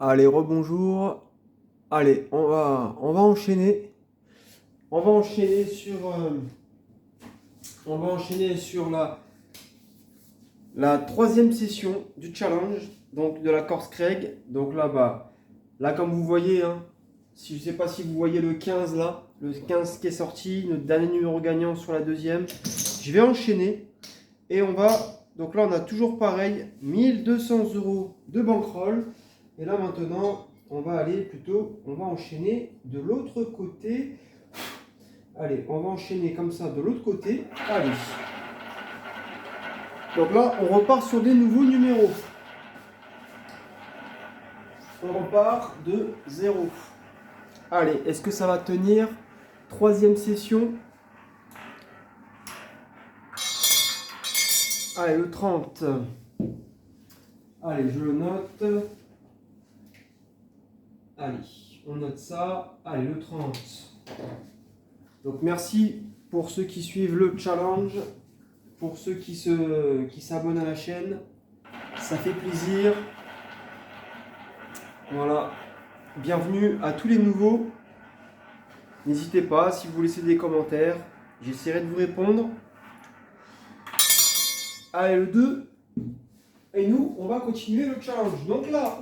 Allez, rebonjour. Allez, on va enchaîner. On va enchaîner sur la troisième session du challenge, donc de la Corse Craig. Donc là comme vous voyez, hein, si je sais pas si vous voyez le 15 là, le 15 qui est sorti, notre dernier numéro gagnant sur la deuxième. Je vais enchaîner et donc là on a toujours pareil, 1200 € de bankroll. Et là maintenant, on va enchaîner de l'autre côté. Allez, on va enchaîner comme ça de l'autre côté. Allez. Donc là, on repart sur des nouveaux numéros. On repart de 0. Allez, est-ce que ça va tenir? Troisième session. Allez, le 30. Allez, je le note. Allez, on note ça. Allez, le 30. Donc merci pour ceux qui suivent le challenge, pour ceux qui s'abonnent à la chaîne. Ça fait plaisir. Voilà. Bienvenue à tous les nouveaux. N'hésitez pas, si vous laissez des commentaires, j'essaierai de vous répondre. Allez, le 2. Et nous, on va continuer le challenge. Donc là,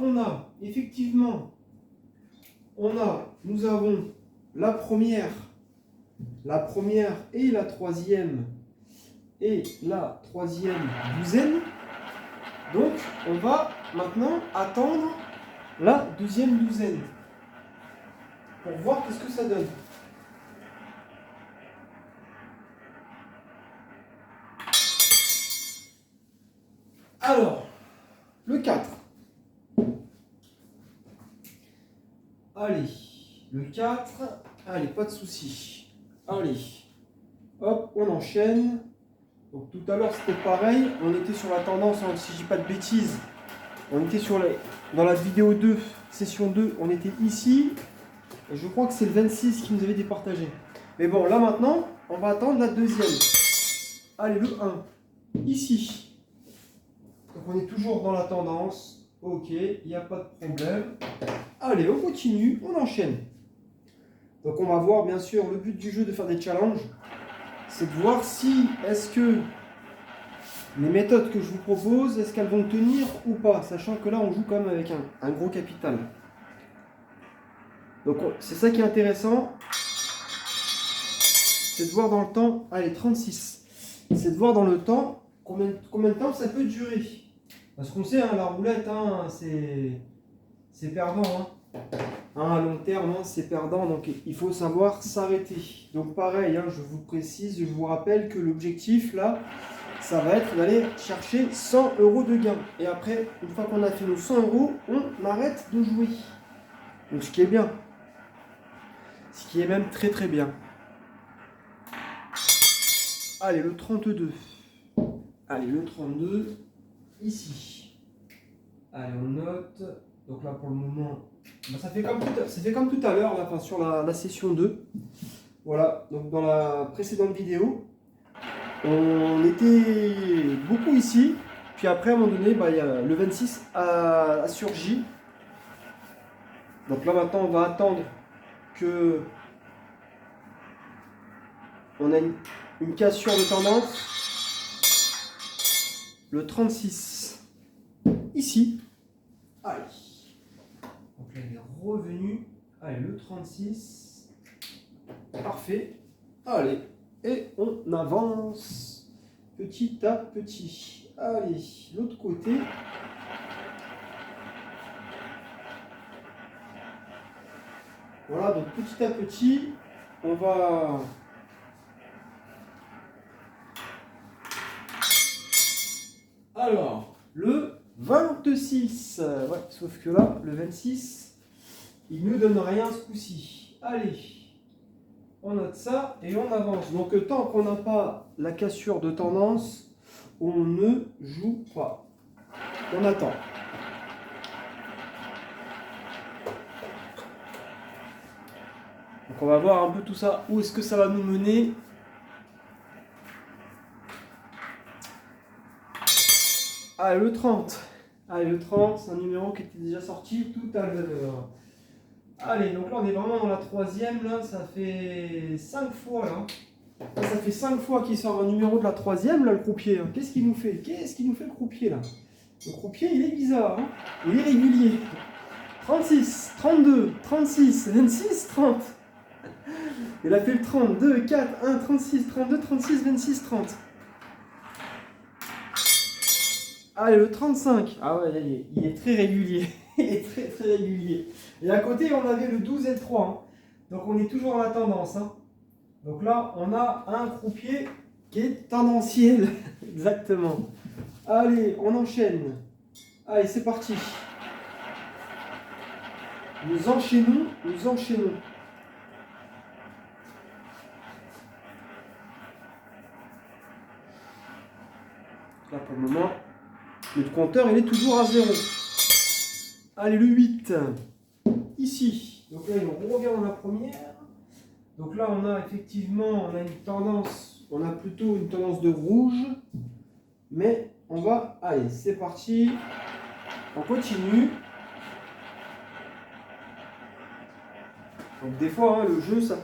nous avons la première et la troisième douzaine. Donc, on va maintenant attendre la deuxième douzaine pour voir qu'est-ce que ça donne. Alors, le 4. Allez, le 4. Allez, pas de souci. Allez, hop, on enchaîne. Donc tout à l'heure c'était pareil, on était sur la tendance, hein, si je dis pas de bêtises, on était dans la vidéo 2, session 2, on était ici. Et je crois que c'est le 26 qui nous avait départagé. Mais bon, là maintenant, on va attendre la deuxième. Allez, le 1, ici. Donc on est toujours dans la tendance. Ok, il n'y a pas de problème. Allez, on continue, on enchaîne. Donc on va voir, bien sûr, le but du jeu de faire des challenges, c'est de voir est-ce que les méthodes que je vous propose, est-ce qu'elles vont tenir ou pas, sachant que là on joue quand même avec un gros capital. Donc c'est ça qui est intéressant, c'est de voir dans le temps, allez 36, c'est de voir dans le temps combien de temps ça peut durer. Parce qu'on sait, hein, la roulette, hein, c'est perdant. À long terme, hein, c'est perdant, donc il faut savoir s'arrêter. Donc pareil, hein, je vous précise, je vous rappelle que l'objectif là, ça va être d'aller chercher 100 € de gain. Et après, une fois qu'on a fait nos 100 €, on arrête de jouer. Donc ce qui est bien. Ce qui est même très très bien. Allez, le 32. Allez, le 32, ici. Allez, on note. Donc là, pour le moment, ça fait comme tout à l'heure, enfin, sur la session 2. Voilà, donc dans la précédente vidéo, on était beaucoup ici. Puis après, à un moment donné, le 26 a surgi. Donc là, maintenant, on va attendre que on a une cassure de tendance. Le 36, ici. Allez. Donc là, il est revenu. Allez, le 36. Parfait. Allez. Et on avance petit à petit. Allez, l'autre côté. Voilà, donc petit à petit, on va... Alors, le 26. Ouais, sauf que là, le 26, il ne nous donne rien ce coup-ci. Allez, on note ça et on avance. Donc tant qu'on n'a pas la cassure de tendance, on ne joue pas. On attend. Donc on va voir un peu tout ça. Où est-ce que ça va nous mener? Ah, le 30. Allez, le 30, c'est un numéro qui était déjà sorti tout à l'heure. Allez, donc là, on est vraiment dans la troisième. Là, ça fait 5 fois, là. Là, ça fait 5 fois qu'il sort un numéro de la troisième, là, le croupier. Hein. Qu'est-ce qu'il nous fait? Qu'est-ce qu'il nous fait, le croupier, là? Le croupier, il est bizarre. Hein, il est régulier. 36, 32, 36, 26, 30. Il a fait le 32, 4, 1, 36, 32, 36, 26, 30. Allez, le 35. Ah ouais, il est très régulier. Il est très très régulier. Et à côté, on avait le 12 et le 3. Hein. Donc on est toujours dans la tendance. Hein. Donc là, on a un croupier qui est tendanciel. Exactement. Allez, on enchaîne. Allez, c'est parti. Nous enchaînons, nous enchaînons. Là, pour le moment, notre compteur, il est toujours à 0. Allez, le 8. Ici. Donc là, on revient dans la première. Donc là, on a effectivement, on a une tendance, on a plutôt une tendance de rouge. Mais on va, allez, c'est parti. On continue. Donc des fois, hein, le jeu, ça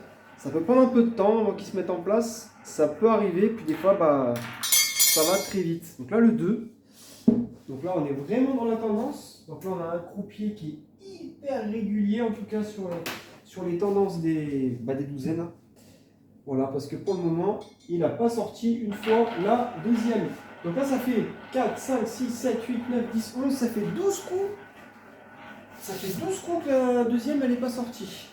peut prendre un peu de temps avant qu'il se mette en place. Ça peut arriver, puis des fois, bah, ça va très vite. Donc là, le 2. Donc là, on est vraiment dans la tendance. Donc là, on a un croupier qui est hyper régulier, en tout cas sur les tendances des douzaines. Voilà, parce que pour le moment, il n'a pas sorti une fois la deuxième. Donc là, ça fait 4, 5, 6, 7, 8, 9, 10, 11, ça fait 12 coups. Ça fait 12 coups que la deuxième, elle n'est pas sortie.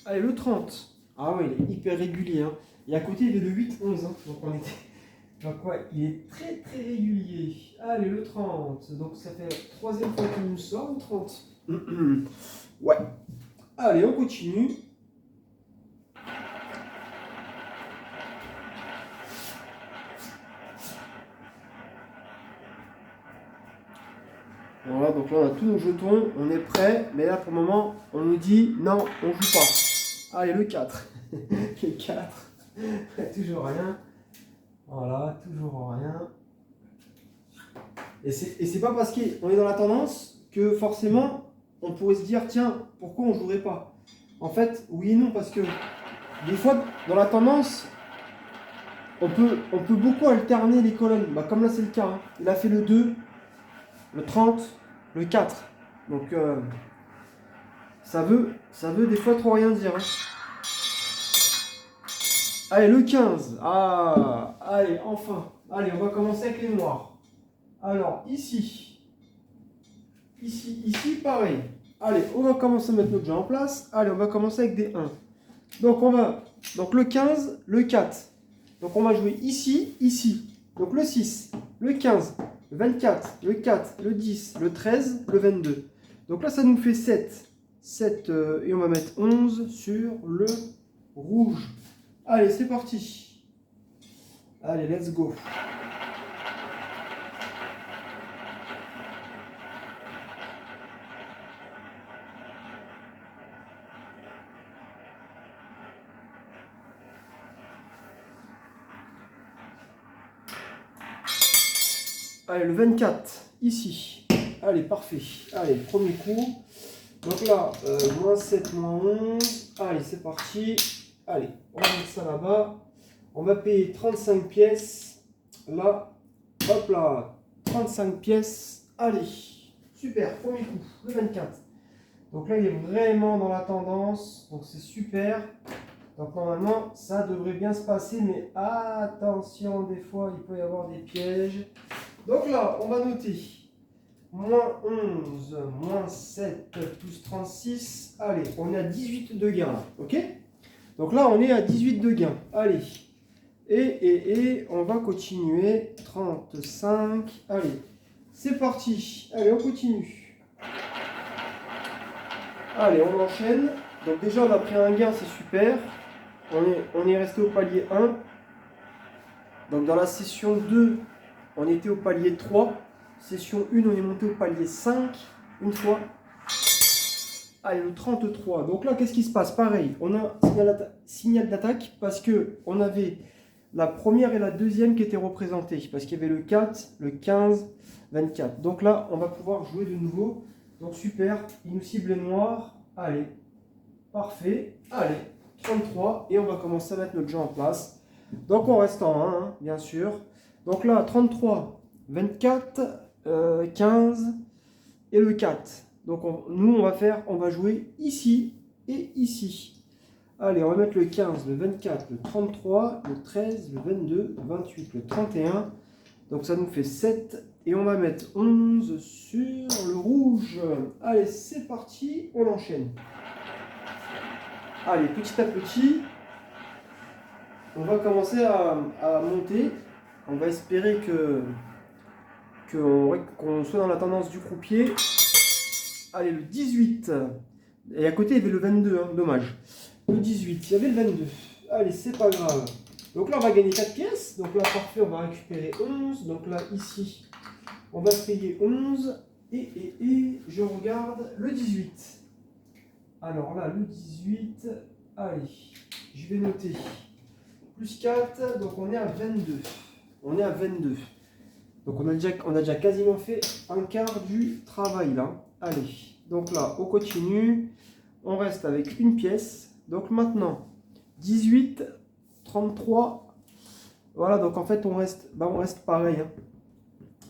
Allez, le 30. Ah ouais, il est hyper régulier. Hein. Et à côté, il est le 8, 11. Hein. Donc on était... Donc ouais, il est très très régulier. Allez, le 30. Donc ça fait la troisième fois qu'il nous sort, le 30. Ouais. Allez, on continue. Voilà, donc là on a tous nos jetons, on est prêt. Mais là pour le moment, on nous dit non, on joue pas. Allez, le 4. Le 4. Toujours rien. Voilà, toujours rien. Et c'est pas parce qu'on est dans la tendance que forcément on pourrait se dire tiens, pourquoi on jouerait pas? En fait, oui et non, parce que des fois dans la tendance, on peut beaucoup alterner les colonnes. Bah, comme là c'est le cas. Hein. Il a fait le 2, le 30, le 4. Donc ça veut des fois trop rien dire. Hein. Allez, le 15. Ah, allez, enfin. Allez, on va commencer avec les noirs. Alors, ici, pareil. Allez, on va commencer à mettre notre jeu en place. Allez, on va commencer avec des 1. Donc le 15, le 4. Donc on va jouer ici, ici. Donc le 6, le 15, le 24, le 4, le 10, le 13, le 22. Donc là, ça nous fait 7. 7 et on va mettre 11 sur le rouge. Allez, c'est parti. Allez, let's go. Allez, le 24, ici. Allez, parfait. Allez, premier coup. Donc là, moins 7, moins 11. Allez, c'est parti. Allez, on va mettre ça là-bas. On va payer 35 pièces. Là, hop là, 35 pièces. Allez, super, premier coup, le 24. Donc là, il est vraiment dans la tendance. Donc c'est super. Donc normalement, ça devrait bien se passer. Mais attention, des fois, il peut y avoir des pièges. Donc là, on va noter moins 11, moins 7, plus 36. Allez, on est à 18 de gain là, ok? Donc là, on est à 18 de gain. Allez, et on va continuer. 35, allez, c'est parti. Allez, on continue. Allez, on enchaîne. Donc déjà, on a pris un gain, c'est super. On est resté au palier 1. Donc dans la session 2, on était au palier 3. Session 1, on est monté au palier 5 une fois. Allez, le 33. Donc là, qu'est-ce qui se passe? Pareil, on a signal d'attaque parce que on avait la première et la deuxième qui étaient représentées. Parce qu'il y avait le 4, le 15, 24. Donc là, on va pouvoir jouer de nouveau. Donc super, il nous cible les noirs. Allez, parfait. Allez, 33. Et on va commencer à mettre notre jeu en place. Donc on reste en 1, hein, bien sûr. Donc là, 33, 24, 15 et le 4. Donc nous, on va jouer ici et ici. Allez, on va mettre le 15, le 24, le 33, le 13, le 22, le 28, le 31. Donc ça nous fait 7. Et on va mettre 11 sur le rouge. Allez, c'est parti, on enchaîne. Allez, petit à petit, on va commencer à monter. On va espérer qu'on soit dans la tendance du croupier. Allez, le 18. Et à côté, il y avait le 22, hein, dommage. Le 18, il y avait le 22. Allez, c'est pas grave. Donc là, on va gagner 4 pièces. Donc là, parfait, on va récupérer 11. Donc là, ici, on va se payer 11. Et je regarde le 18. Alors là, le 18, allez, je vais noter. Plus 4, donc on est à 22. On est à 22. Donc on a déjà quasiment fait un quart du travail là. Allez, donc là, on continue. On reste avec une pièce. Donc maintenant, 18, 33. Voilà, donc en fait, on reste pareil. Hein,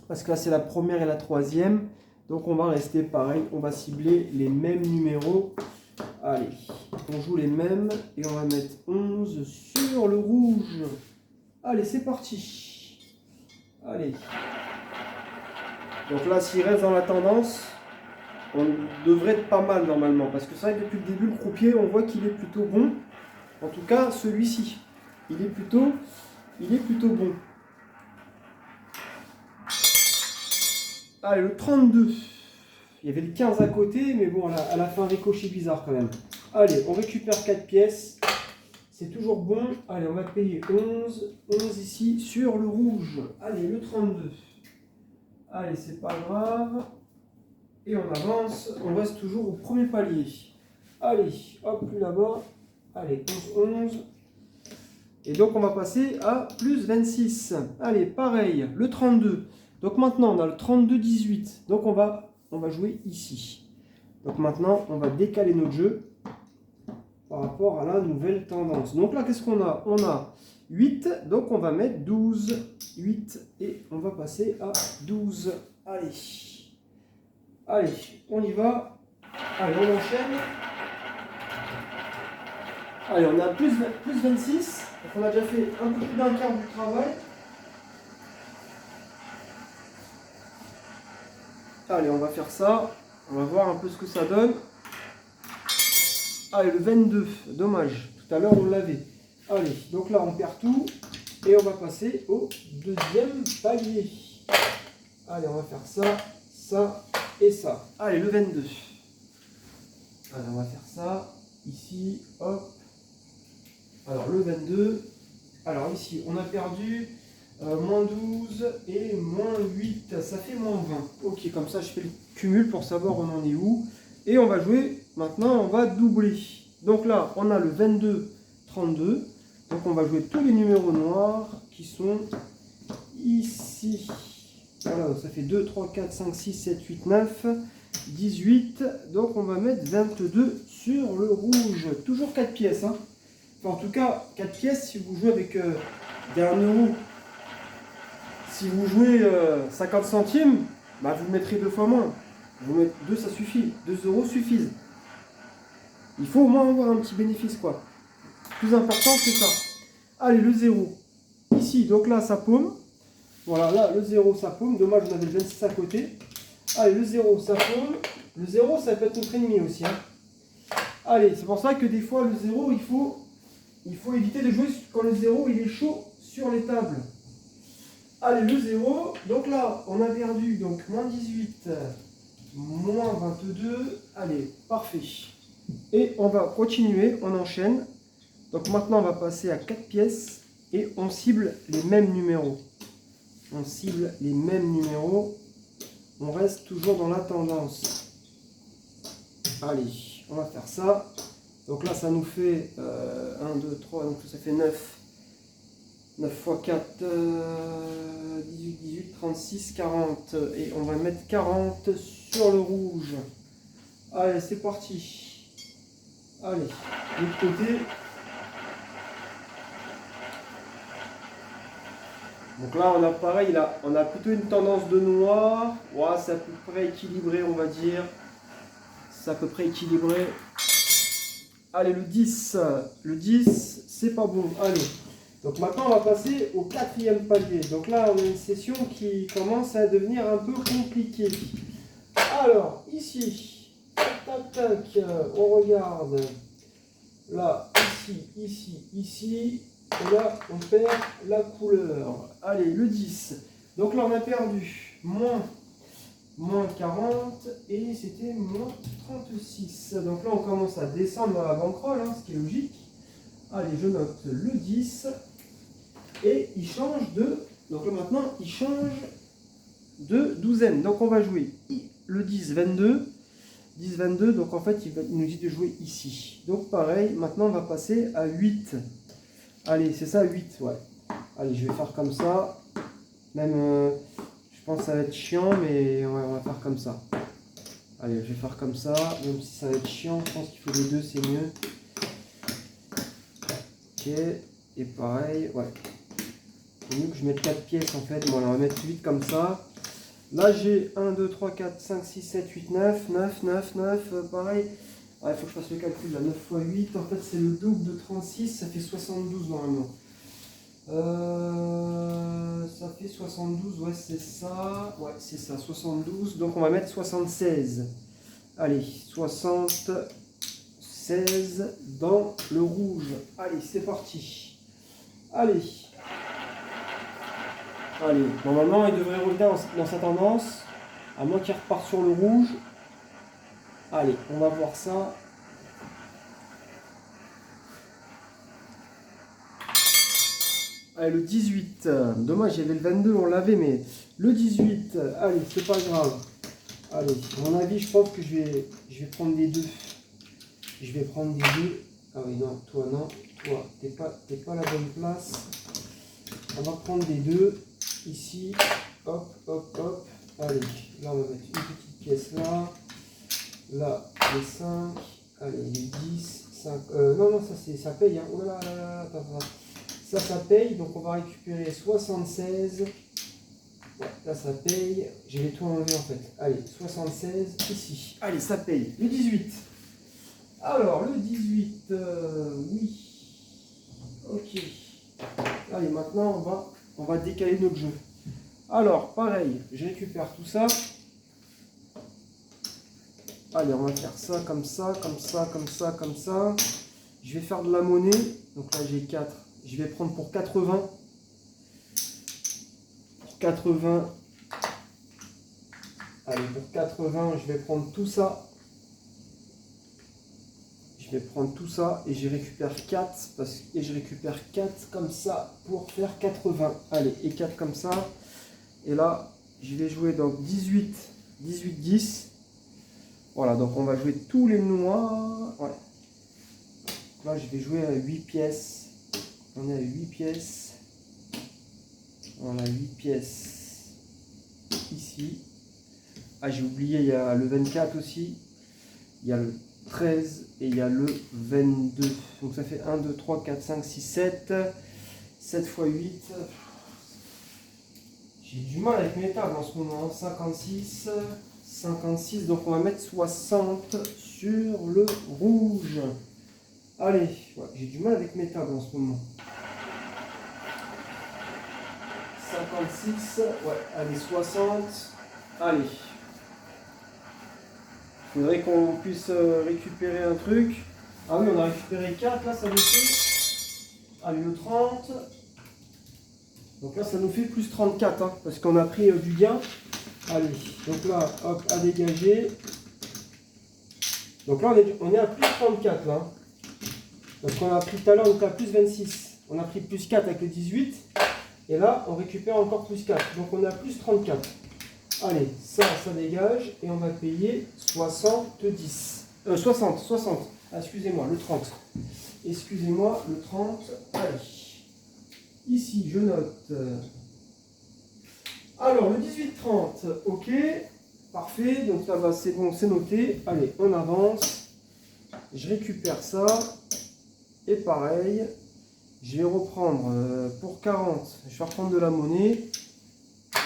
parce que là, c'est la première et la troisième. Donc on va rester pareil. On va cibler les mêmes numéros. Allez, on joue les mêmes. Et on va mettre 11 sur le rouge. Allez, c'est parti. Allez. Donc là, s'il reste dans la tendance, on devrait être pas mal normalement. Parce que c'est vrai que depuis le début, le croupier, on voit qu'il est plutôt bon. En tout cas, celui-ci, il est plutôt bon. Allez, le 32. Il y avait le 15 à côté, mais bon, elle a fait un ricochet bizarre quand même. Allez, on récupère 4 pièces. C'est toujours bon. Allez, on va payer 11. 11 ici sur le rouge. Allez, le 32. Allez, c'est pas grave. Et on avance. On reste toujours au premier palier. Allez, hop, plus là-bas. Allez, 11, 11. Et donc, on va passer à plus 26. Allez, pareil, le 32. Donc maintenant, on a le 32, 18. Donc, on va jouer ici. Donc maintenant, on va décaler notre jeu par rapport à la nouvelle tendance. Donc là, qu'est-ce qu'on a? On a 8, donc on va mettre 12. 8 et on va passer à 12. Allez. Allez, on y va. Allez, on enchaîne. Allez, on a plus 26. Donc on a déjà fait un peu plus d'un quart du travail. Allez, on va faire ça. On va voir un peu ce que ça donne. Allez, le 22. Dommage. Tout à l'heure, on l'avait. Allez, donc là, on perd tout. Et on va passer au deuxième palier. Allez, on va faire ça, ça et ça. Allez, le 22. Allez, on va faire ça. Ici, hop. Alors, le 22. Alors, ici, on a perdu moins 12 et moins 8. Ça fait moins 20. Ok, comme ça, je fais le cumul pour savoir on en est où. Et on va jouer, maintenant, on va doubler. Donc là, on a le 22, 32. Donc, on va jouer tous les numéros noirs qui sont ici. Voilà, donc ça fait 2, 3, 4, 5, 6, 7, 8, 9, 18. Donc, on va mettre 22 sur le rouge. Toujours 4 pièces. Hein. Enfin, en tout cas, 4 pièces si vous jouez avec des 1 euro. Si vous jouez 50 centimes, bah, vous mettrez 2 fois moins. Vous mettez 2, ça suffit. 2 euros suffisent. Il faut au moins avoir un petit bénéfice, quoi. Le plus important, c'est ça. Allez, le 0. Ici, donc là, ça paume. Voilà, là, le 0, ça paume. Dommage, on avait le 26 à côté. Allez, le 0, ça paume. Le 0, ça peut être notre ennemi aussi. Hein. Allez, c'est pour ça que des fois, le 0, il faut éviter de jouer quand le 0, il est chaud sur les tables. Allez, le 0. Donc là, on a perdu. Donc, moins 18, moins 22. Allez, parfait. Et on va continuer, on enchaîne. Donc maintenant, on va passer à 4 pièces et on cible les mêmes numéros. On cible les mêmes numéros. On reste toujours dans la tendance. Allez, on va faire ça. Donc là, ça nous fait 1, 2, 3, donc ça fait 9. 9 x 4, 18, 18, 36, 40. Et on va mettre 40 sur le rouge. Allez, c'est parti. Allez, de l'autre côté. Donc là, on a pareil, là, on a plutôt une tendance de noir. Ouais, c'est à peu près équilibré, on va dire. C'est à peu près équilibré. Allez, le 10. Le 10, c'est pas bon. Allez. Donc maintenant, on va passer au 4e palier. Donc là, on a une session qui commence à devenir un peu compliquée. Alors, ici, tac, tac, on regarde. Là, ici. Et là, on perd la couleur. Allez, le 10. Donc là, on a perdu moins 40 et c'était moins 36. Donc là, on commence à descendre dans la banquerolle, hein, ce qui est logique. Allez, je note le 10. Et il change de... Donc là, maintenant, il change de douzaine. Donc on va jouer le 10, 22. 10, 22. Donc en fait, il nous dit de jouer ici. Donc pareil, maintenant, on va passer à 8. Allez, c'est ça, 8, ouais. Allez, je vais faire comme ça. Même, je pense que ça va être chiant, mais ouais, on va faire comme ça. Allez, je vais faire comme ça. Même si ça va être chiant, je pense qu'il faut les deux, c'est mieux. Ok, et pareil, ouais. C'est mieux que je mette 4 pièces en fait. Bon, alors, on va mettre 8 comme ça. Là, j'ai 1, 2, 3, 4, 5, 6, 7, 8, 9. 9, pareil. Il faut que je fasse le calcul, là, 9 x 8, en fait c'est le double de 36, ça fait 72 normalement. Ça fait 72, ouais c'est ça, 72, donc on va mettre 76. Allez, 76 dans le rouge. Allez, c'est parti. Allez, normalement il devrait revenir dans sa tendance, à moins qu'il reparte sur le rouge. Allez, on va voir ça. Allez, le 18. Dommage, il y avait le 22, on l'avait, mais le 18. Allez, c'est pas grave. Allez, à mon avis, je pense que je vais prendre des 2. Je vais prendre des 2. Ah oui, non, toi, t'es pas à la bonne place. On va prendre des 2. Ici, hop. Allez, là, on va mettre une petite pièce là. Là, les 5, allez, les 10, 5, non, ça paye, hein. Oh là là, attends. Ça paye, donc on va récupérer 76. Ouais, là, ça paye. Je vais tout enlever en fait. Allez, 76, ici. Allez, ça paye. Le 18. Alors, le 18, oui. Ok. Allez, maintenant, on va décaler notre jeu. Alors, pareil, je récupère tout ça. Allez, on va faire ça, comme ça. Je vais faire de la monnaie. Donc là, j'ai 4. Je vais prendre pour 80. Pour 80. Allez, pour 80, je vais prendre tout ça. Je vais prendre tout ça et je récupère 4. Et je récupère 4 comme ça pour faire 80. Allez, et 4 comme ça. Et là, je vais jouer donc 18, 10. Voilà, donc on va jouer tous les noirs. Ouais. Là, je vais jouer à 8 pièces. On est à 8 pièces. On a 8 pièces ici. Ah, j'ai oublié, il y a le 24 aussi. Il y a le 13 et il y a le 22. Donc ça fait 1, 2, 3, 4, 5, 6, 7. 7 x 8. J'ai du mal avec mes tables en ce moment. 56. Donc on va mettre 60 sur le rouge. Allez, ouais, j'ai du mal avec mes tables en ce moment. 56, ouais, allez, 60. Allez. Il faudrait qu'on puisse récupérer un truc. Ah oui, on a récupéré 4, là, ça nous fait. Allez, le 30. Donc là, ça nous fait plus 34, hein, parce qu'on a pris du gain. Allez, donc là, hop, à dégager. Donc là, on est à plus 34, là. Parce qu'on a pris tout à l'heure, on était à plus 26. On a pris plus 4 avec le 18. Et là, on récupère encore plus 4. Donc on a plus 34. Allez, ça dégage. Et on va payer 70. 60. Ah, excusez-moi, le 30. Excusez-moi, le 30. Allez. ici, je note. Alors, le 18-30, ok, parfait. Donc là, bah, c'est bon, c'est noté. Allez, on avance. Je récupère ça. Et pareil, je vais reprendre pour 40. Je vais reprendre de la monnaie.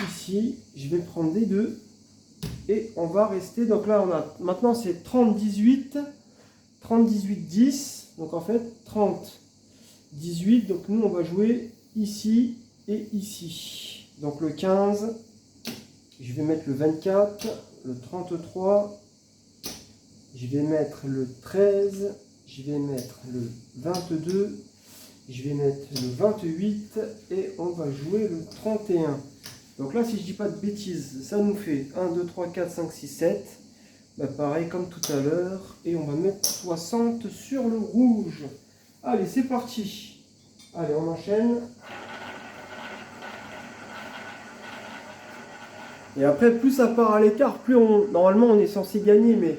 Ici, je vais prendre des 2. Et on va rester. Donc là, on a maintenant, c'est 30-18. 30-18-10. Donc en fait, 30-18. Donc nous, on va jouer ici et ici. Donc le 15. Je vais mettre le 24. Le 33. Je vais mettre le 13. Je vais mettre le 22. Je vais mettre le 28. Et on va jouer le 31. Donc là, si je dis pas de bêtises, ça nous fait 1, 2, 3, 4, 5, 6, 7. Bah, pareil comme tout à l'heure. Et on va mettre 60 sur le rouge. Allez, c'est parti. Allez, on enchaîne. Et après, plus ça part à l'écart, plus on... Normalement, on est censé gagner, mais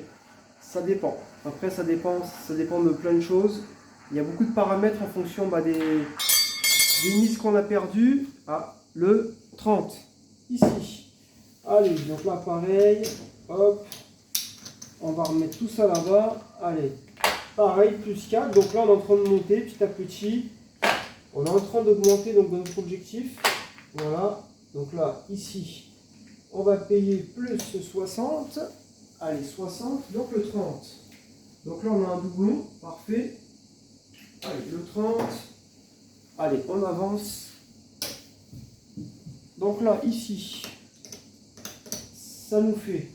ça dépend. Après, ça dépend de plein de choses. Il y a beaucoup de paramètres en fonction des mises qu'on a perdues. Ah, le 30. Ici. Allez, donc là, pareil. Hop. On va remettre tout ça là-bas. Allez. Pareil, plus 4. Donc là, on est en train de monter petit à petit. On est en train d'augmenter donc dans notre objectif. Voilà. Donc là, ici, on va payer plus 60. Allez, 60. Donc le 30. Donc là, on a un doublon. Parfait. Allez, le 30. Allez, on avance. Donc là, ici, ça nous fait...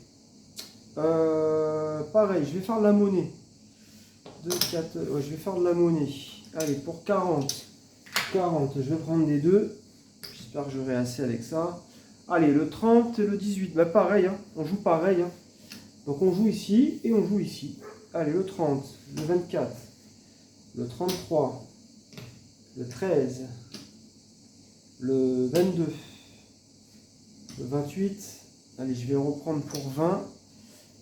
pareil, je vais faire de la monnaie. 2, 4, ouais, je vais faire de la monnaie. Allez, pour 40. 40, je vais prendre des 2. J'espère que j'aurai assez avec ça. Allez, le 30 et le 18. Bah pareil, hein, on joue pareil. Hein. Donc on joue ici et on joue ici. Allez, le 30, le 24, le 33, le 13, le 22, le 28. Allez, je vais reprendre pour 20.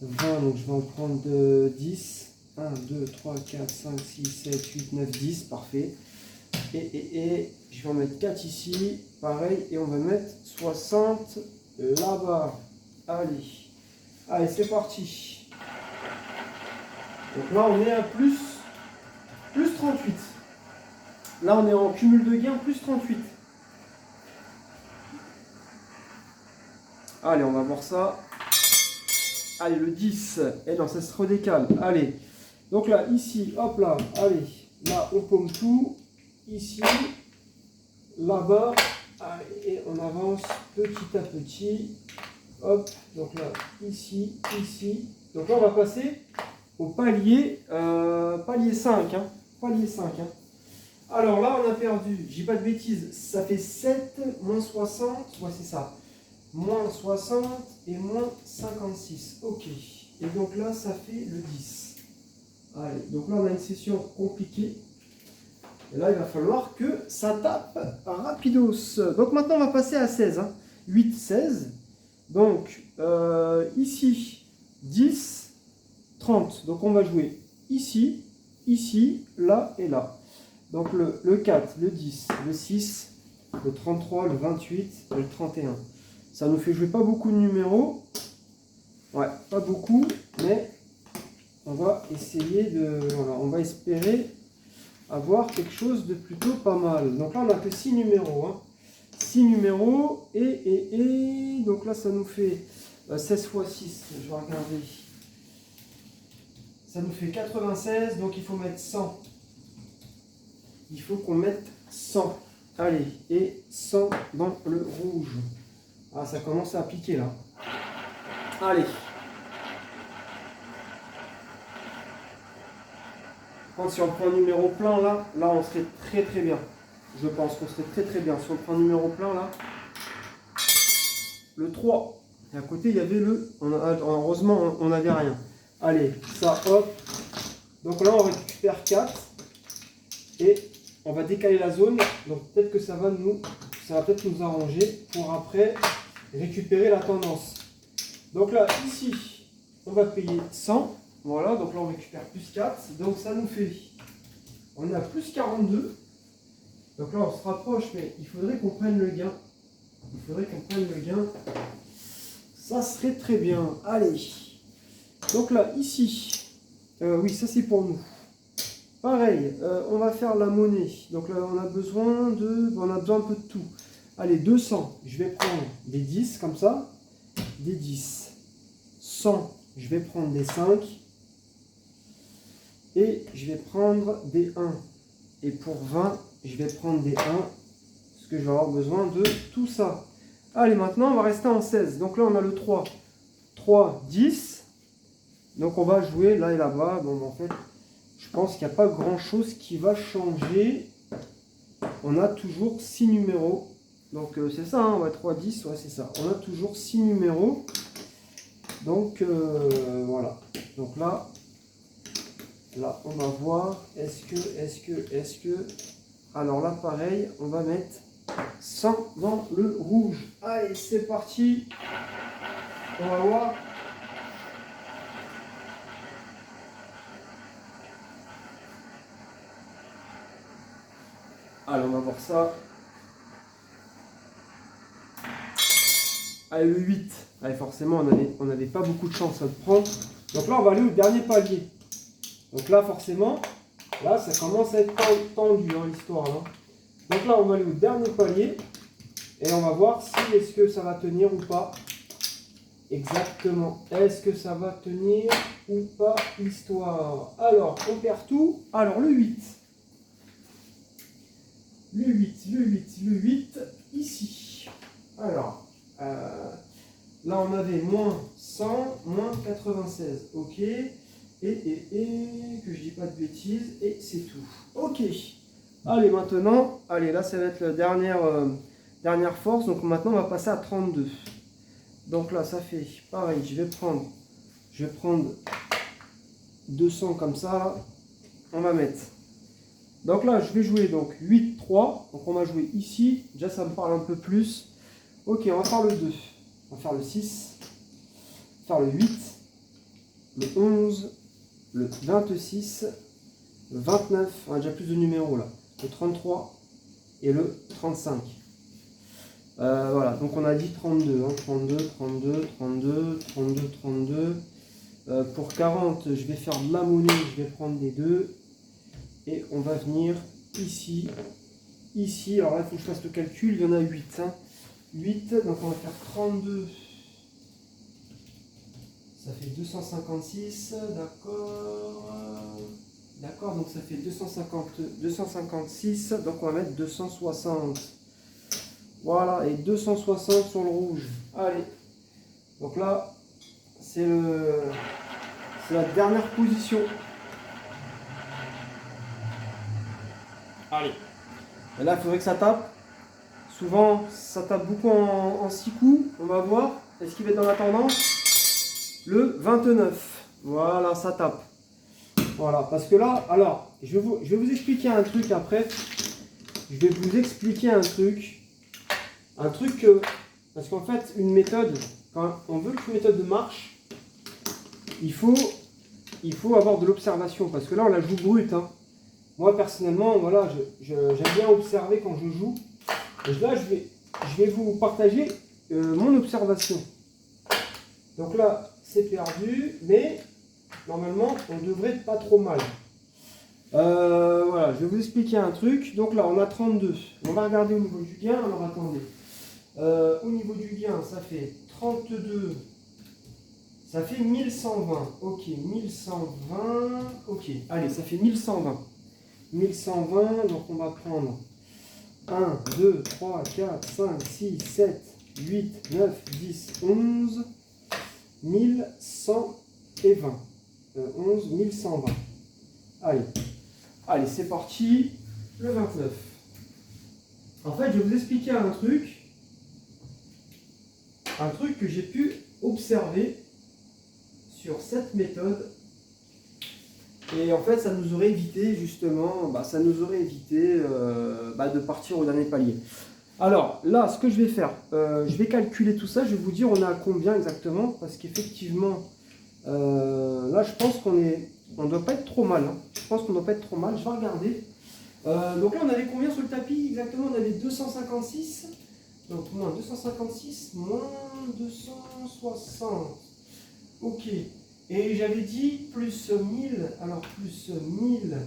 20, donc je vais en prendre 10. 1, 2, 3, 4, 5, 6, 7, 8, 9, 10. Parfait. Et je vais en mettre 4 ici. Pareil. Et on va mettre 60 là-bas. Allez. Allez, c'est parti. Donc là, on est à plus 38. Là, on est en cumul de gains, plus 38. Allez, on va voir ça. Allez, le 10. Et non, ça se redécale. Allez. Donc là, ici, hop là. Allez. Là, on paume tout. Ici. Là-bas. Et on avance petit à petit. Hop. Donc là, ici, ici. Donc là, on va passer au palier, palier 5. Hein. Palier 5. Hein. Alors là, on a perdu, j'ai pas de bêtises, ça fait 7, moins 60, ouais c'est ça. Moins 60 et moins 56. Ok. Et donc là, ça fait le 10. Allez, donc là, on a une session compliquée. Et là, il va falloir que ça tape rapidos. Donc maintenant, on va passer à 16. Hein. 8, 16. Donc, ici, 10, 30. Donc on va jouer ici, ici, là et là. Donc le 4, le 10, le 6, le 33, le 28 et le 31. Ça nous fait jouer pas beaucoup de numéros. Ouais, pas beaucoup, mais on va essayer de... Voilà, on va espérer avoir quelque chose de plutôt pas mal. Donc là, on n'a que 6 numéros. Hein. 6 numéros et... Donc là, ça nous fait 16 x 6. Je vais regarder. Ça nous fait 96, donc il faut mettre 100. Il faut qu'on mette 100. Allez, et 100 dans le rouge. Ah, ça commence à piquer là. Allez. Quand si on prend un numéro plein là, on serait très très bien. Je pense qu'on serait très très bien. Si on prend un numéro plein là, le 3. Et à côté, il y avait le... heureusement, on n'avait rien. Allez, ça, hop. Donc là, on récupère 4. Et on va décaler la zone. Donc peut-être que ça va peut-être nous arranger pour après récupérer la tendance. Donc là, ici, on va payer 100. Voilà, donc là, on récupère plus 4. Donc ça nous fait... On est à plus 42. Donc là, on se rapproche, mais il faudrait qu'on prenne le gain. Il faudrait qu'on prenne le gain. Ça serait très bien. Allez. Donc là, ici. Oui, ça c'est pour nous. Pareil, on va faire la monnaie. Donc là, on a besoin un peu de tout. Allez, 200. Je vais prendre des 10 comme ça. Des 10. 100. Je vais prendre des 5. Et je vais prendre des 1. Et pour 20, je vais prendre des 1. Parce que je vais avoir besoin de tout ça. Allez, maintenant, on va rester en 16. Donc là, on a le 3. 3, 10. Donc on va jouer là et là-bas. Bon, en fait, je pense qu'il n'y a pas grand-chose qui va changer. On a toujours 6 numéros. Donc c'est ça, hein, ouais, 3, 10, ouais, c'est ça. On a toujours 6 numéros. Donc voilà. Donc là, on va voir. Est-ce que... Alors là, pareil, on va mettre 100 dans le rouge. Allez, c'est parti. On va voir. Allez, on va voir ça. Allez, le 8. Allez, forcément, on n'avait pas beaucoup de chance à le prendre. Donc là, on va aller au dernier palier. Donc là, forcément, là, ça commence à être tendu, hein, l'histoire. Hein. Donc là, on va aller au dernier palier. Et on va voir si est-ce que ça va tenir ou pas. Exactement. Est-ce que ça va tenir ou pas l'histoire? Alors, on perd tout. Alors, le 8. Le 8, ici. Alors, là on avait moins 100, moins 96. Ok. Et que je dis pas de bêtises. Et c'est tout. Ok. Allez, maintenant, allez, là ça va être la dernière force. Donc maintenant on va passer à 32. Donc là ça fait pareil. Je vais prendre 200 comme ça. On va mettre. Donc là, je vais jouer donc 8, 3. Donc on va jouer ici. Déjà, ça me parle un peu plus. Ok, on va faire le 2. On va faire le 6. On va faire le 8. Le 11. Le 26. Le 29. On a déjà plus de numéros là. Le 33. Et le 35. Voilà, donc on a dit 32. Hein, 32, 32, 32, 32, 32. Pour 40, je vais faire de la monnaie. Je vais prendre des 2. Et on va venir ici, ici, alors là il faut que je fasse le calcul, il y en a 8. Hein. 8, donc on va faire 32, ça fait 256, d'accord, donc ça fait 256, donc on va mettre 260. Voilà, et 260 sur le rouge. Allez, donc là, c'est la dernière position. Allez. Et là, il faudrait que ça tape. Souvent, ça tape beaucoup en 6 coups. On va voir. Est-ce qu'il va être dans la tendance? Le 29. Voilà, ça tape. Voilà, parce que là, alors, je vais vous expliquer un truc après. Je vais vous expliquer un truc. Parce qu'en fait, une méthode, quand on veut qu'une méthode marche, il faut avoir de l'observation. Parce que là, on la joue brute. Hein. Moi, personnellement, voilà, j'aime bien observer quand je joue. Et là, je vais vous partager mon observation. Donc là, c'est perdu, mais normalement, on devrait pas trop mal. Voilà, je vais vous expliquer un truc. Donc là, on a 32. On va regarder au niveau du gain. Alors, attendez. Au niveau du gain, ça fait 32. Ça fait 1120. Ok, 1120. Ok, allez, ça fait 1120. 1120, donc on va prendre 1, 2, 3, 4, 5, 6, 7, 8, 9, 10, 11, 1120. 11, 1120. Allez, c'est parti, le 29. En fait, je vais vous expliquer un truc que j'ai pu observer sur cette méthode. Et en fait, ça nous aurait évité justement, de partir au dernier palier. Alors là, ce que je vais faire, je vais calculer tout ça, je vais vous dire on est à combien exactement, parce qu'effectivement, là je pense qu'on ne doit pas être trop mal. Hein. Je pense qu'on ne doit pas être trop mal, je vais regarder. Donc là, on avait combien sur le tapis exactement? On avait 256. Donc moins 256, moins 260. Ok. Et j'avais dit plus 1000. Alors plus 1120.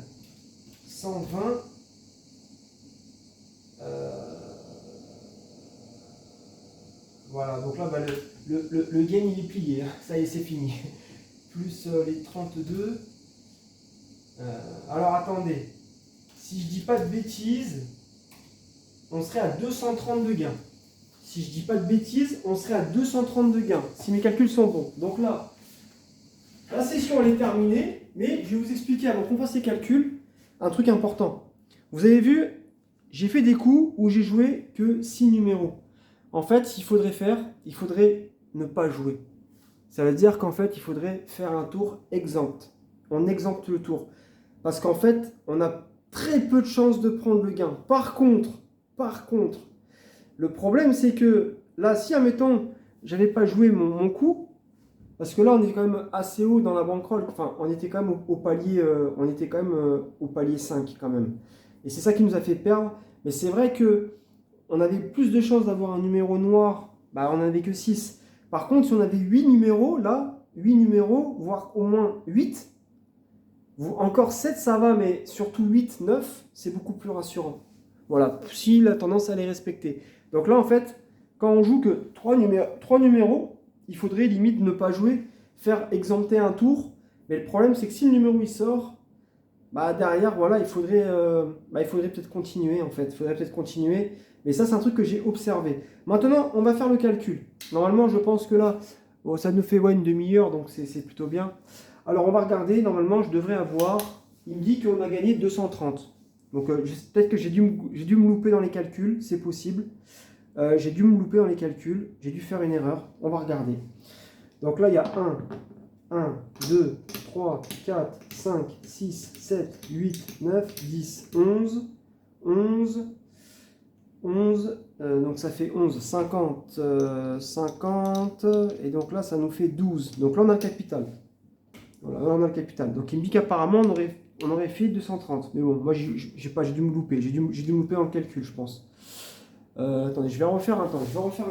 Voilà, donc là, bah, le game il est plié. Hein. Ça y est, c'est fini. Plus les 32. Alors attendez. Si je dis pas de bêtises, on serait à 232 gains. Si je dis pas de bêtises, on serait à 232 gains, si mes calculs sont bons. Donc là, la session elle est terminée, mais je vais vous expliquer avant qu'on fasse les calculs, un truc important. Vous avez vu, j'ai fait des coups où j'ai joué que 6 numéros. En fait, il faudrait ne pas jouer. Ça veut dire qu'en fait, il faudrait faire un tour exempt. On exempte le tour. Parce qu'en fait, on a très peu de chances de prendre le gain. Par contre, le problème c'est que là, si admettons, j'avais pas joué mon coup, parce que là on est quand même assez haut dans la bankroll, enfin on était quand même au palier, au palier 5 quand même. Et c'est ça qui nous a fait perdre. Mais c'est vrai que on avait plus de chances d'avoir un numéro noir, bah on n'avait que 6. Par contre, si on avait 8 numéros, là, 8 numéros, voire au moins 8, encore 7 ça va, mais surtout 8, 9, c'est beaucoup plus rassurant. Voilà, si la tendance à les respecter. Donc là, en fait, quand on joue que 3 numéros, il faudrait limite ne pas jouer, faire exempter un tour. Mais le problème, c'est que si le numéro il sort, bah derrière, voilà, il faudrait peut-être continuer, en fait. Il faudrait peut-être continuer. Mais ça, c'est un truc que j'ai observé. Maintenant, on va faire le calcul. Normalement, je pense que là, bon, ça nous fait une demi-heure, donc c'est plutôt bien. Alors, on va regarder. Normalement, je devrais avoir... Il me dit qu'on a gagné 230. Donc, peut-être que j'ai dû me louper dans les calculs. C'est possible. J'ai dû me louper dans les calculs. J'ai dû faire une erreur. On va regarder. Donc là, il y a 1, 2, 3, 4, 5, 6, 7, 8, 9, 10, 11. Donc ça fait 11, 50, 50. Et donc là, ça nous fait 12. Donc là, on a le capital. Voilà, là, on a le capital. Donc il me dit qu'apparemment, on aurait fait 230. Mais bon, moi, j'ai dû me louper. J'ai dû me louper en calcul, je pense. Attendez, je vais refaire un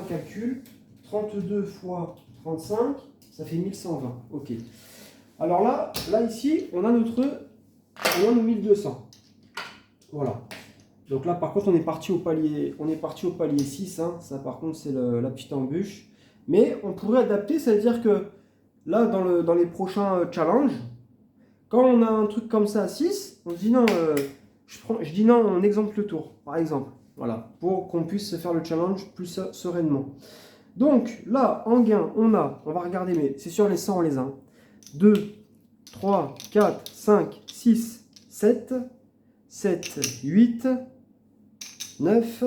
calcul. 32 fois 35, ça fait 1120. Ok. Alors là ici, on a nos 1200. Voilà. Donc là, par contre, on est parti au palier 6. Hein. Ça, par contre, c'est la petite embûche. Mais on pourrait adapter, ça veut dire que là, dans les prochains challenges, quand on a un truc comme ça à 6, on se dit non, je dis non, on exempte le tour, par exemple. Voilà, pour qu'on puisse faire le challenge plus sereinement. Donc là, en gain, on va regarder, mais c'est sûr, les 100, on les a. 2, 3, 4, 5, 6, 7, 8, 9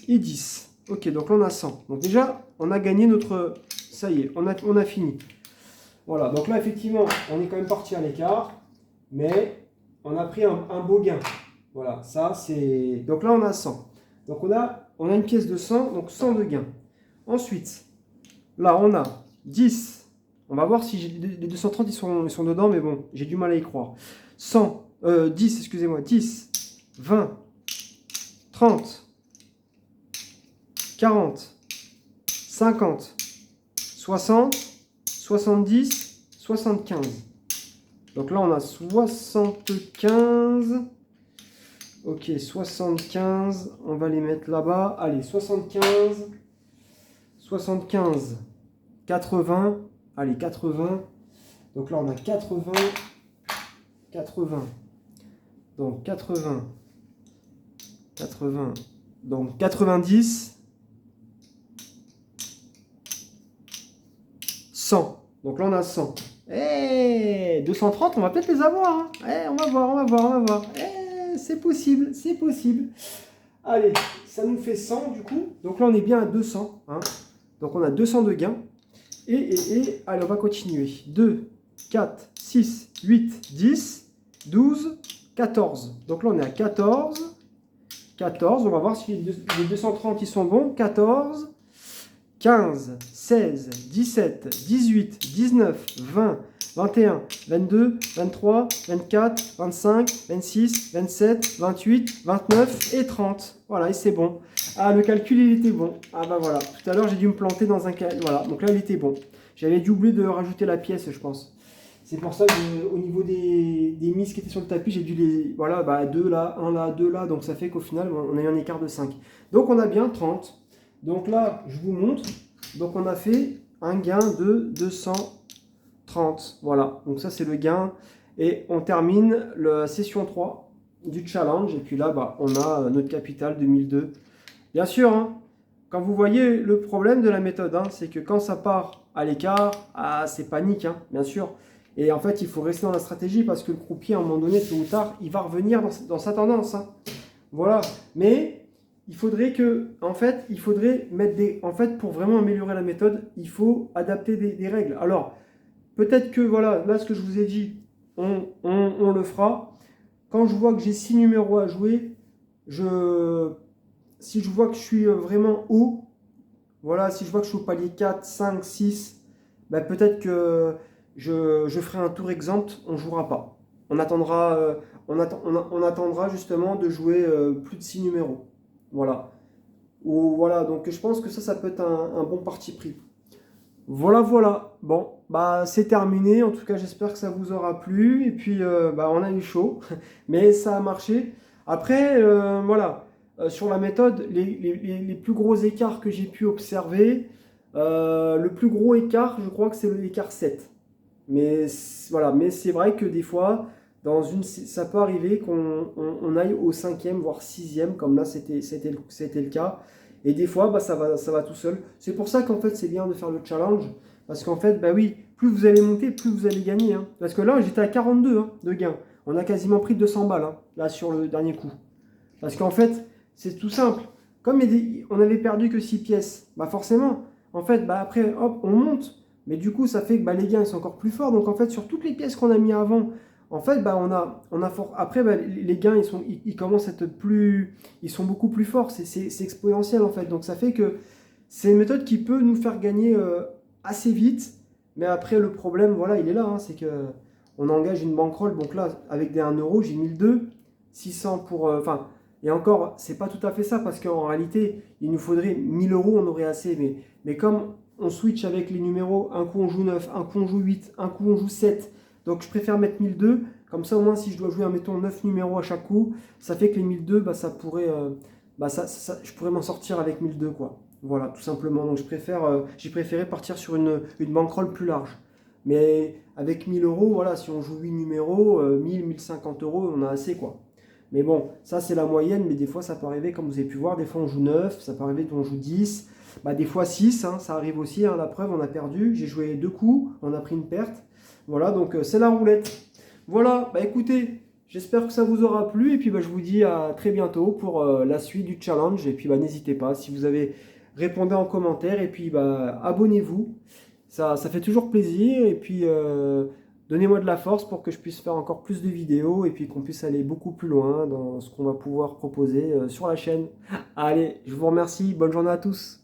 et 10. Ok, donc là, on a 100. Donc déjà, on a gagné notre... Ça y est, on a fini. Voilà, donc là, effectivement, on est quand même parti à l'écart, mais on a pris un beau gain. Voilà, ça, c'est... Donc là, on a 100. Donc on a une pièce de 100, donc 100 de gain. Ensuite, là, on a 10. On va voir si les 230, ils sont dedans, mais bon, j'ai du mal à y croire. 10, excusez-moi. 10, 20, 30, 40, 50, 60, 70, 75. Donc là, on a 75. Ok, 75. On va les mettre là-bas. Allez, 75. 75. 80. Allez, 80. Donc là, on a 80. 80. Donc 80. 80. Donc 90. 100. Donc là, on a 100. Eh, 230, on va peut-être les avoir. Hein. On va voir. C'est possible. Allez, ça nous fait 100 du coup. Donc là, on est bien à 200. Hein. Donc on a 200 de gains. Et allez, on va continuer. 2, 4, 6, 8, 10, 12, 14. Donc là, on est à 14. 14, on va voir si les 230 ils sont bons. 14. 15, 16, 17, 18, 19, 20, 21, 22, 23, 24, 25, 26, 27, 28, 29 et 30. Voilà, et c'est bon. Ah, le calcul, il était bon. Ah bah voilà, tout à l'heure, j'ai dû me planter dans un calcul. Voilà, donc là, il était bon. J'avais dû oublier de rajouter la pièce, je pense. C'est pour ça qu'au niveau des mises qui étaient sur le tapis, j'ai dû les... Voilà, bah 2 là, 1 là, 2 là. Donc ça fait qu'au final, on a eu un écart de 5. Donc on a bien 30. Donc là, je vous montre. Donc on a fait un gain de 230. Voilà, donc ça c'est le gain. Et on termine la session 3 du challenge. Et puis là, bah, on a notre capital de 1002. Bien sûr, hein, quand vous voyez le problème de la méthode, hein, c'est que quand ça part à l'écart, ah, c'est panique, hein, bien sûr. Et en fait, il faut rester dans la stratégie parce que le croupier, à un moment donné, tôt ou tard, il va revenir dans sa tendance. Hein. Voilà. Mais il faudrait que, en fait, il faudrait mettre des... En fait, pour vraiment améliorer la méthode, il faut adapter des règles. Alors, peut-être que, voilà, là, ce que je vous ai dit, on le fera. Quand je vois que j'ai 6 numéros à jouer, si je vois que je suis vraiment haut, voilà, si je vois que je suis au palier 4, 5, 6, ben peut-être que je ferai un tour exempt, on ne jouera pas. On attendra, on attendra justement de jouer plus de 6 numéros. Voilà. Ou, voilà, donc je pense que ça peut être un bon parti pris. Voilà, voilà. Bon, bah c'est terminé. En tout cas, j'espère que ça vous aura plu. Et puis, bah, on a eu chaud, mais ça a marché. Après, voilà, sur la méthode, les plus gros écarts que j'ai pu observer, le plus gros écart, je crois que c'est l'écart 7. Mais voilà, mais c'est vrai que des fois, ça peut arriver qu'on aille au 5e, voire 6e, comme là c'était le cas. Et des fois, bah, ça va tout seul. C'est pour ça qu'en fait, c'est bien de faire le challenge. Parce qu'en fait, bah oui, plus vous allez monter, plus vous allez gagner. Hein. Parce que là, j'étais à 42 hein, de gains. On a quasiment pris 200 balles, hein, là, sur le dernier coup. Parce qu'en fait, c'est tout simple. Comme on avait perdu que 6 pièces, bah forcément, en fait, bah après, hop, on monte. Mais du coup, ça fait que bah, les gains ils sont encore plus forts. Donc en fait, sur toutes les pièces qu'on a mis avant, en fait, bah, après, bah, les gains, ils commencent à être ils sont beaucoup plus forts. C'est exponentiel en fait. Donc ça fait que c'est une méthode qui peut nous faire gagner assez vite. Mais après, le problème, voilà, il est là. Hein, c'est que on engage une bankroll. Donc là, avec des 1 euro, j'ai 1002, 600 pour... Enfin, et encore, c'est pas tout à fait ça. Parce qu'en réalité, il nous faudrait 1000 euros, on aurait assez. Mais comme on switch avec les numéros, un coup on joue 9, un coup on joue 8, un coup on joue 7. Donc je préfère mettre 1002. Comme ça, au moins, si je dois jouer, mettons, 9 numéros à chaque coup, ça fait que les 1002, bah, ça pourrait, je pourrais m'en sortir avec 1002, quoi. Voilà, tout simplement. Donc j'ai préféré partir sur une bankroll plus large. Mais avec 1000 euros, voilà, si on joue 8 numéros, 1000, 1050 euros, on a assez, quoi. Mais bon, ça c'est la moyenne, mais des fois ça peut arriver, comme vous avez pu voir, des fois on joue 9, ça peut arriver qu'on joue 10, bah, des fois 6, hein, ça arrive aussi, hein, la preuve, on a perdu, j'ai joué 2 coups, on a pris une perte. Voilà, donc c'est la roulette. Voilà, bah écoutez, j'espère que ça vous aura plu, et puis bah, je vous dis à très bientôt pour la suite du challenge, et puis bah, n'hésitez pas, si vous avez répondu en commentaire, et puis bah, abonnez-vous, ça fait toujours plaisir, et puis donnez-moi de la force pour que je puisse faire encore plus de vidéos, et puis qu'on puisse aller beaucoup plus loin dans ce qu'on va pouvoir proposer sur la chaîne. Allez, je vous remercie, bonne journée à tous.